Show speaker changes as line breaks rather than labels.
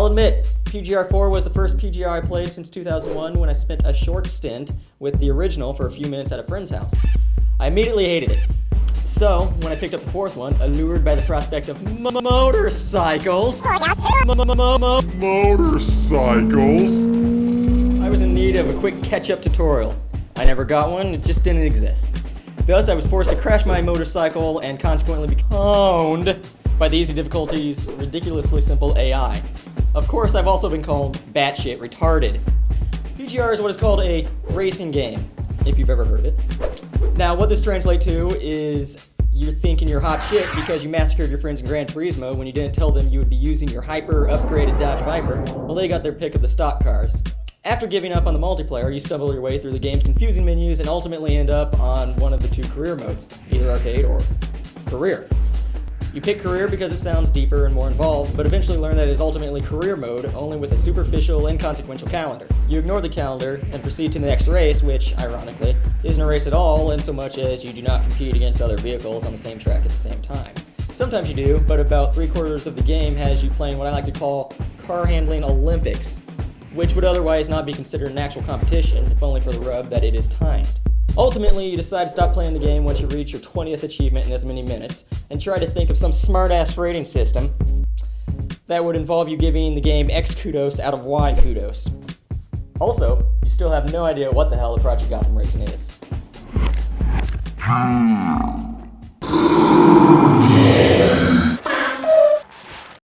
I'll admit, PGR4 was the first PGR I played since 2001 when I spent a short stint with the original for a few minutes at a friend's house. I immediately hated it. So, when I picked up the fourth one, allured by the prospect of motorcycles,
Motorcycles?
I was in need of a quick catch-up tutorial. I never got one, it just didn't exist. Thus, I was forced to crash my motorcycle and consequently be owned by the easy difficulties, ridiculously simple AI. Of course, I've also been called batshit retarded. PGR is what is called a racing game, if you've ever heard of it. Now, what this translates to is you're thinking you're hot shit because you massacred your friends in Gran Turismo when you didn't tell them you would be using your hyper-upgraded Dodge Viper while they got their pick of the stock cars. After giving up on the multiplayer, you stumble your way through the game's confusing menus and ultimately end up on one of the two career modes, either arcade or career. You pick career because it sounds deeper and more involved, but eventually learn that it is ultimately career mode, only with a superficial, inconsequential calendar. You ignore the calendar and proceed to the next race, which, ironically, isn't a race at all in so much as you do not compete against other vehicles on the same track at the same time. Sometimes you do, but about 3/4 of the game has you playing what I like to call car handling Olympics, which would otherwise not be considered an actual competition, if only for the rub that it is timed. Ultimately, you decide to stop playing the game once you reach your 20th achievement in as many minutes, and try to think of some smart-ass rating system that would involve you giving the game X kudos out of Y kudos. Also, you still have no idea what the hell the Project Gotham racing is.